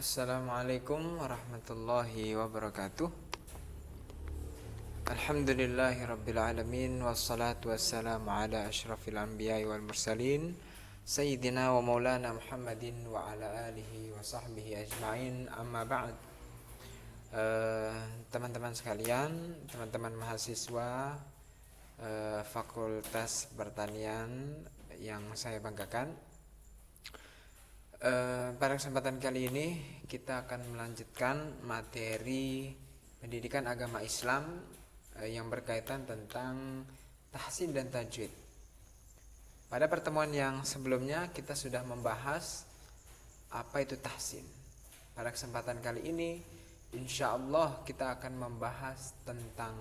Assalamualaikum warahmatullahi wabarakatuh. Alhamdulillahirabbil alamin wassalatu wassalamu ala asyrafil anbiya'i wal mursalin sayyidina wa maulana Muhammadin wa ala alihi wa sahbihi ajma'in. Amma ba'd. Teman-teman sekalian, teman-teman mahasiswa Fakultas Pertanian yang saya banggakan, pada kesempatan kali ini kita akan melanjutkan materi pendidikan agama Islam yang berkaitan tentang tahsin dan tajwid. Pada pertemuan yang sebelumnya kita sudah membahas apa itu tahsin. Pada kesempatan kali ini insya Allah kita akan membahas tentang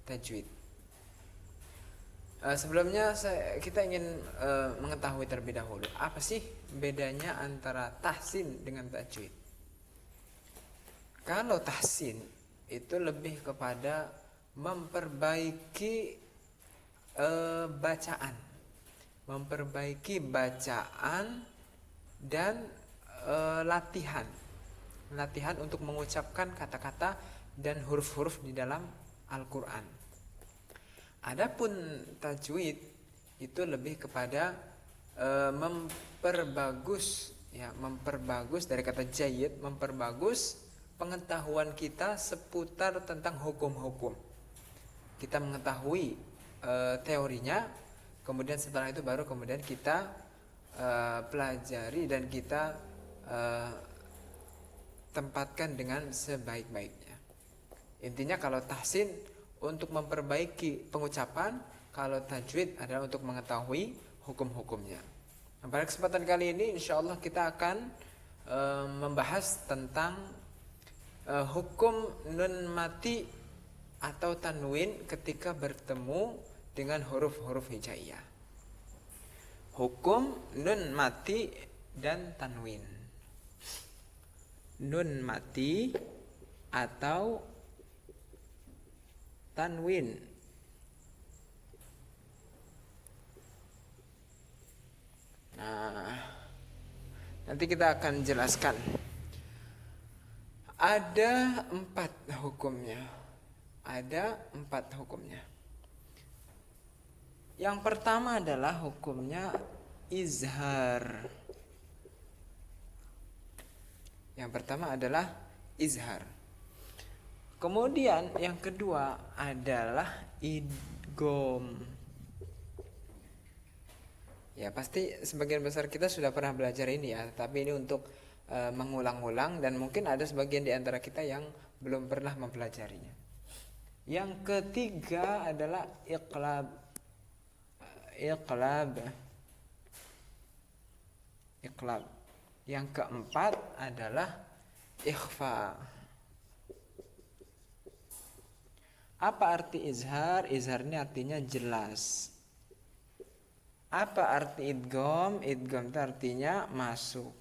tajwid. Sebelumnya kita ingin mengetahui terlebih dahulu apa sih bedanya antara tahsin dengan tajwid. Kalau tahsin itu lebih kepada memperbaiki bacaan dan latihan untuk mengucapkan kata-kata dan huruf-huruf di dalam Al-Quran. Adapun tajwid itu lebih kepada memperbagus dari kata jayyid, memperbagus pengetahuan kita seputar tentang hukum-hukum. Kita mengetahui teorinya, kemudian setelah itu baru kemudian kita pelajari dan kita tempatkan dengan sebaik-baiknya. Intinya kalau tahsin untuk memperbaiki pengucapan, kalau tajwid adalah untuk mengetahui hukum-hukumnya. Nah, pada kesempatan kali ini insya Allah kita akan membahas tentang hukum nun mati atau tanwin ketika bertemu dengan huruf-huruf hijaiyah. Hukum nun mati dan tanwin. Nun mati atau tanwin. Nah, nanti kita akan jelaskan. Ada 4 hukumnya. Yang pertama adalah hukumnya izhar. Kemudian yang kedua adalah idgham. Ya, pasti sebagian besar kita sudah pernah belajar ini ya, tapi ini untuk mengulang-ulang dan mungkin ada sebagian di antara kita yang belum pernah mempelajarinya. Yang ketiga adalah iqlab. Yang keempat adalah ikhfa. Apa arti izhar? Izhar ini artinya jelas. Apa arti idgham? Idgham itu artinya masuk.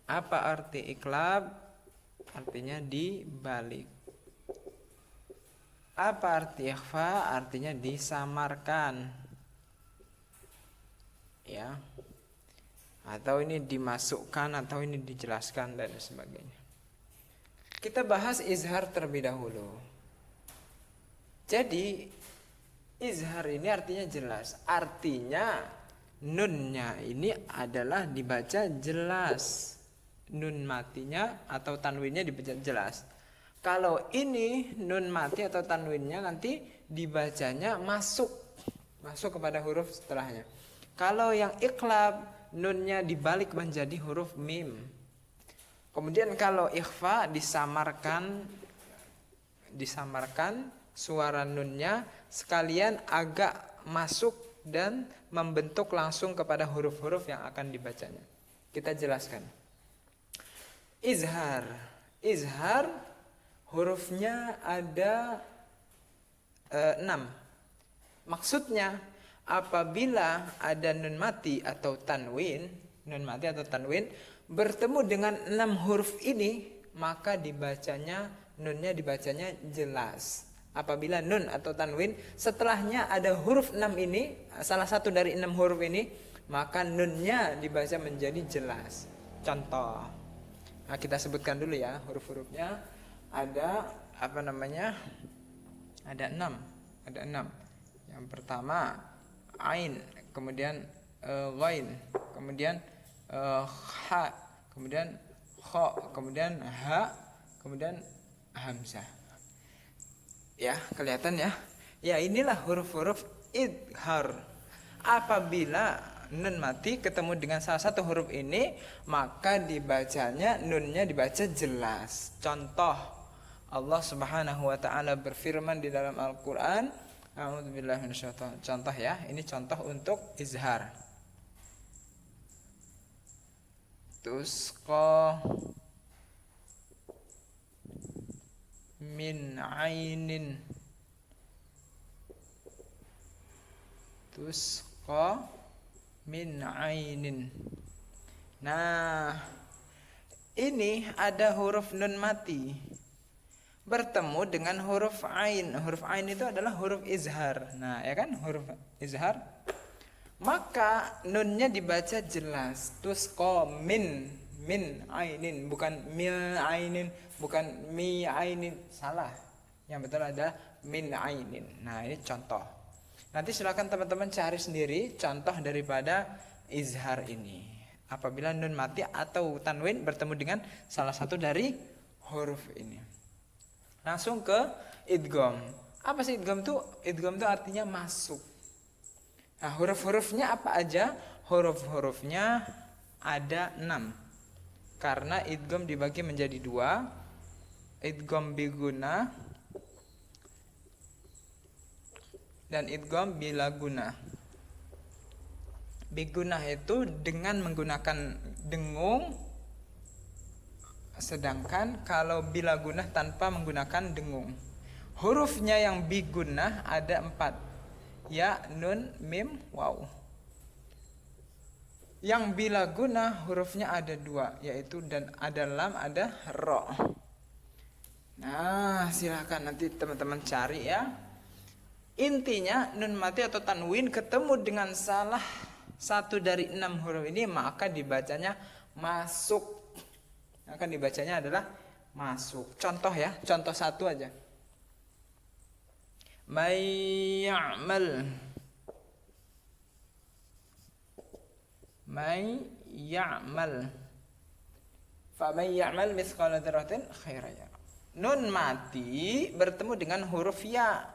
Apa arti iqlab? Artinya dibalik. Apa arti ikhfa? Artinya disamarkan. Ya. Atau ini dimasukkan, atau ini dijelaskan dan sebagainya. Kita bahas izhar terlebih dahulu. Jadi izhar ini artinya jelas. Artinya nunnya ini adalah dibaca jelas. Nun matinya atau tanwinnya dibaca jelas. Kalau ini nun mati atau tanwinnya nanti dibacanya masuk kepada huruf setelahnya. Kalau yang iqlab, nunnya dibalik menjadi huruf mim. Kemudian kalau ikhfa disamarkan suara nunnya sekalian agak masuk dan membentuk langsung kepada huruf-huruf yang akan dibacanya. Kita jelaskan. Izhar hurufnya ada 6. Maksudnya apabila ada nun mati atau tanwin bertemu dengan 6 huruf ini, maka nunnya dibacanya jelas. Apabila nun atau tanwin setelahnya ada huruf 6 ini, salah satu dari 6 huruf ini, maka nunnya dibaca menjadi jelas. contoh. Nah, kita sebutkan dulu ya huruf-hurufnya. Ada apa namanya? Ada 6. Ada 6. Yang pertama ain, kemudian ghain, kemudian ha, kemudian kha, kemudian ha, kemudian hamzah. Ya, kelihatan ya. Ya, inilah huruf-huruf idhar. Apabila nun mati ketemu dengan salah satu huruf ini, maka dibacanya nunnya dibaca jelas. Contoh, Allah Subhanahu wa taala berfirman di dalam Al-Qur'an, a'udzubillahi minasyaitonir. Contoh ya, ini contoh untuk izhar. Tusqa min ainin. Tusqa min ainin. Nah, ini ada huruf nun mati bertemu dengan huruf ain. Huruf ain itu adalah huruf izhar. Nah, ya kan, huruf izhar. Maka nunnya dibaca jelas. Tusqa min ainin, bukan mil ainin, bukan mi ainin. Salah. Yang betul adalah min ainin. Nah, ini contoh. Nanti silakan teman-teman cari sendiri contoh daripada izhar ini. Apabila nun mati atau tanwin bertemu dengan salah satu dari huruf ini. Langsung ke idgham. Apa sih idgham itu? Idgham itu artinya masuk. Nah, huruf-hurufnya apa aja? Huruf-hurufnya ada 6. Karena idgham dibagi menjadi 2. Idgham biguna dan idgham bila guna. Bigunah itu dengan menggunakan dengung, sedangkan kalau bila gunah tanpa menggunakan dengung. Hurufnya yang bigunah ada 4. Ya, nun, mim, waw. Yang bila gunah hurufnya ada 2, yaitu dan ada lam, ada ro. Nah, silakan nanti teman-teman cari ya. Intinya nun mati atau tanwin ketemu dengan salah satu dari 6 huruf ini, maka dibacanya masuk. Maka dibacanya adalah masuk. Contoh ya, contoh satu aja. May ya'mal. May ya'mal. Fa may ya'mal mithqala dzarratin khairan yarah. Nun mati bertemu dengan huruf ya.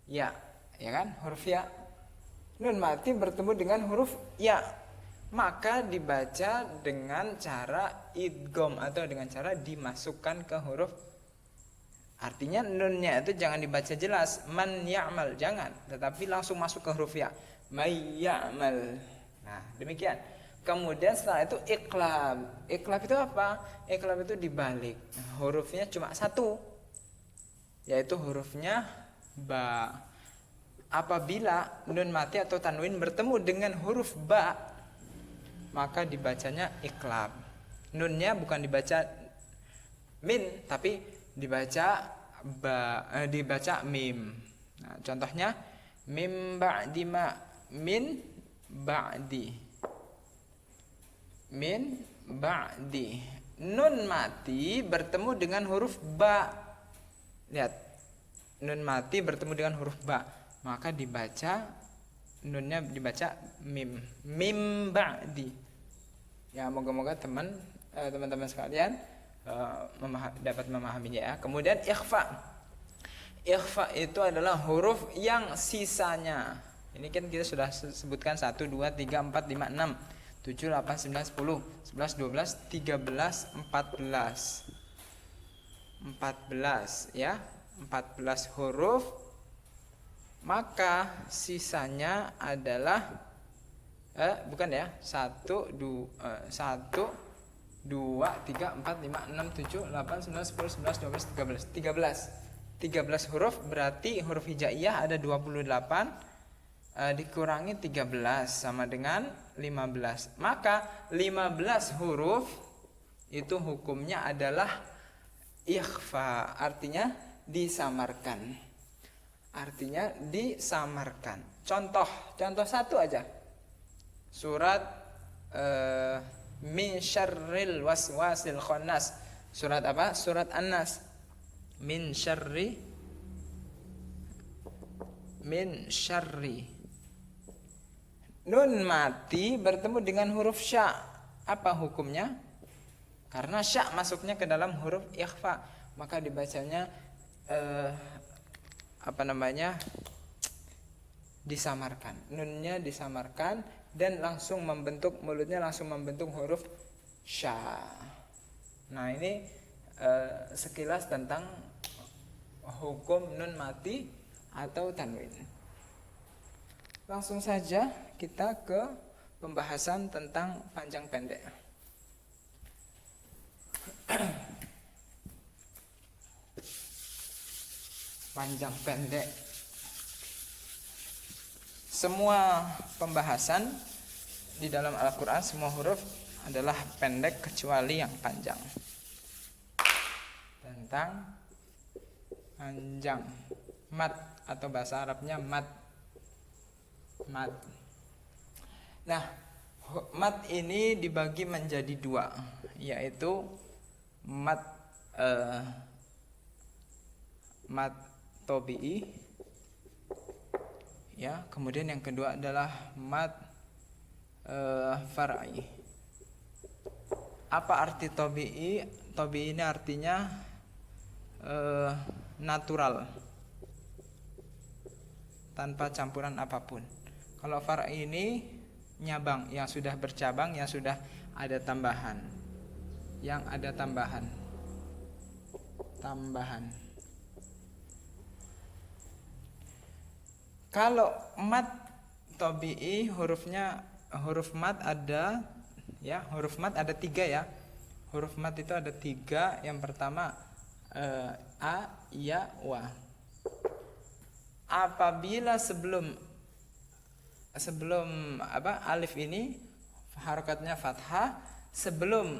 Ya, ya kan? Huruf ya. Nun mati bertemu dengan huruf ya. Maka dibaca dengan cara idgham atau dengan cara dimasukkan ke huruf. Artinya nunnya itu jangan dibaca jelas, man ya'mal, jangan, tetapi langsung masuk ke huruf ya. May ya'mal. Nah, demikian. Kemudian setelah itu iqlab. Iqlab itu apa? Iqlab itu dibalik. Hurufnya cuma 1. Yaitu hurufnya ba. Apabila nun mati atau tanwin bertemu dengan huruf ba, maka dibacanya iqlab. Nunnya bukan dibaca min, tapi dibaca ba, dibaca mim. Nah, contohnya mim ba'di ma, min ba'di, min ba'di. Nun mati bertemu dengan huruf ba. Lihat, nun mati bertemu dengan huruf ba, maka dibaca nunnya dibaca mim, mim ba'di. Ya, moga-moga teman-teman sekalian dapat memahaminya ya. Kemudian ikhfa. Ikhfa itu adalah huruf yang sisanya. Ini kan kita sudah sebutkan 1 2 3 4 5 6 7 8 9 10 11 12 13 14. 14 ya. 14 huruf. Maka sisanya adalah bukan ya, 1 2 3 4 5 6 7 8 9 10 11 12 13 13 huruf, berarti huruf hijaiyah ada 28 dikurangi 13 sama dengan 15. Maka 15 huruf itu hukumnya adalah ikhfa, artinya disamarkan. Artinya disamarkan. Contoh satu aja. Surat min syarril waswasil khannas. Surat apa? Surat An-Nas. Min syarri nun mati bertemu dengan huruf sya. Apa hukumnya? Karena sya masuknya ke dalam huruf ikhfa, maka dibacanya disamarkan. Nunnya disamarkan dan langsung membentuk, mulutnya langsung membentuk huruf sya. Nah, ini sekilas tentang hukum nun mati atau tanwin. Langsung saja kita ke pembahasan tentang panjang pendek. Panjang pendek. Semua pembahasan di dalam Al-Quran, semua huruf adalah pendek kecuali yang panjang. Tentang panjang, mad atau bahasa Arabnya mad. Nah, mad ini dibagi menjadi dua, yaitu mad tabi'i, ya. Kemudian yang kedua adalah mad far'i. Apa arti tabi'i? Tabi'i ini artinya natural, tanpa campuran apapun. Kalau far'i ini nyabang, yang sudah bercabang, yang sudah ada tambahan, yang ada tambahan. Kalau mad tabi'i, huruf mad ada, ya, huruf mad ada 3 ya. Huruf mad itu ada 3. Yang pertama a, ya, wa. Apabila sebelum alif ini harokatnya fathah, sebelum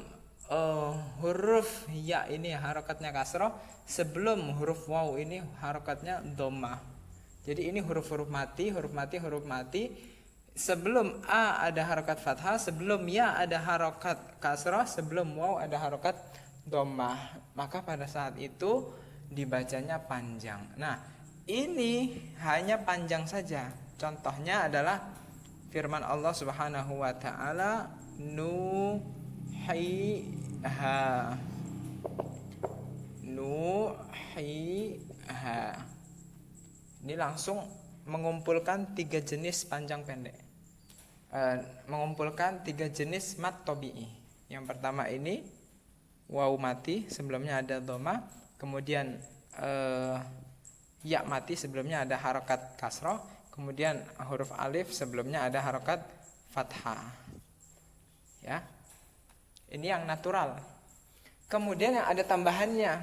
huruf ya ini harokatnya kasroh, sebelum huruf waw ini harokatnya dhammah. Jadi ini huruf mati. Sebelum a ada harokat fathah, sebelum ya ada harokat kasroh, sebelum waw ada harokat dhammah. Maka pada saat itu dibacanya panjang. Nah, ini hanya panjang saja. Contohnya adalah firman Allah Subhanahu wa taala, nuhiha. Ini langsung mengumpulkan 3 jenis panjang pendek. Mengumpulkan 3 jenis mad tabi'i. Yang pertama ini waw mati, sebelumnya ada dhammah. Kemudian ya mati, sebelumnya ada harokat kasroh. Kemudian huruf alif, sebelumnya ada harokat fathah. Ya. Ini yang natural. Kemudian yang ada tambahannya.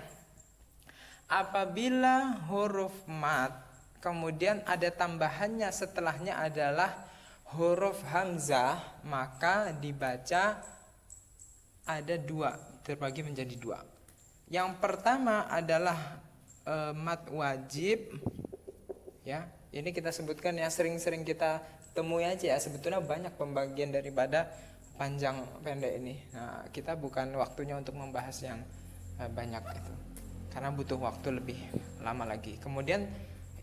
Apabila huruf mad kemudian ada tambahannya setelahnya adalah huruf hamzah, maka dibaca ada 2, terbagi menjadi 2. Yang pertama adalah mad wajib, ya. Ini kita sebutkan yang sering-sering kita temui aja ya. Sebetulnya banyak pembagian daripada panjang pendek ini. Nah, kita bukan waktunya untuk membahas yang banyak itu, karena butuh waktu lebih lama lagi. Kemudian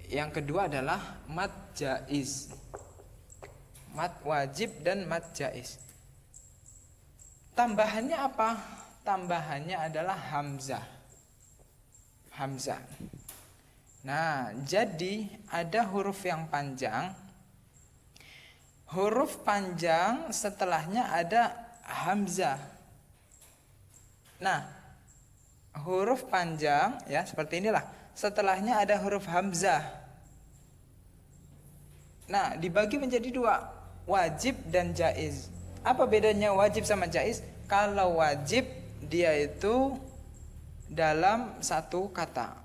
yang kedua adalah mad jaiz. Mad wajib dan mad jaiz. Tambahannya apa? Tambahannya adalah hamzah. Nah, jadi ada huruf yang panjang. Huruf panjang setelahnya ada hamzah. Nah, huruf panjang ya seperti inilah. Setelahnya ada huruf hamzah. Nah, dibagi menjadi 2, wajib dan jaiz. Apa bedanya wajib sama jaiz? Kalau wajib dia itu dalam satu kata.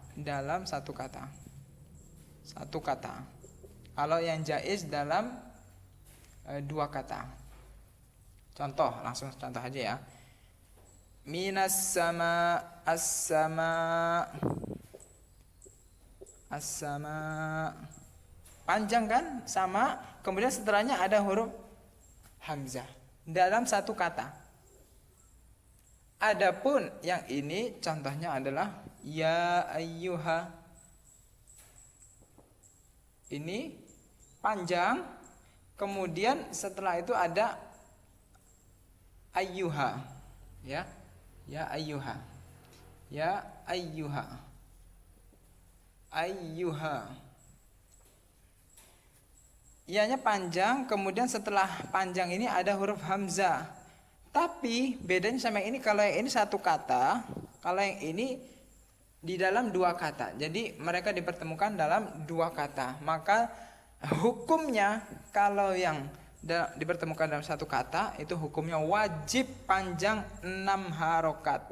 Kalau yang jaiz dalam 2 kata. Contoh, langsung contoh aja ya. Minas sama as-sama. Panjang kan? Sama. Kemudian setelahnya ada huruf hamzah dalam satu kata. Adapun yang ini contohnya adalah ya ayyuha. Ini panjang, kemudian setelah itu ada ayyuha, ya, ya ayyuha, ya ayyuha, ayyuha. Ianya panjang, kemudian setelah panjang ini ada huruf hamzah. Tapi bedanya sama ini, kalau yang ini satu kata, kalau yang ini di dalam dua kata. Jadi mereka dipertemukan dalam dua kata. Maka hukumnya kalau yang dipertemukan dalam satu kata itu hukumnya wajib panjang 6 harokat.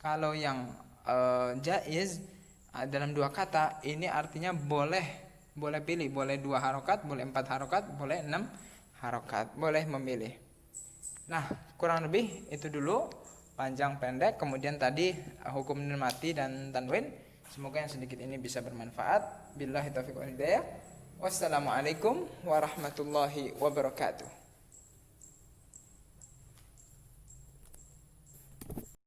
Kalau yang jaiz dalam dua kata ini artinya boleh pilih, boleh 2 harokat, boleh 4 harokat, boleh 6 harokat, boleh memilih. Nah, kurang lebih itu dulu, panjang pendek, kemudian tadi hukum nun mati dan tanwin. Semoga yang sedikit ini bisa bermanfaat. Billahi taufiq wal hidayah. Wassalamualaikum warahmatullahi wabarakatuh.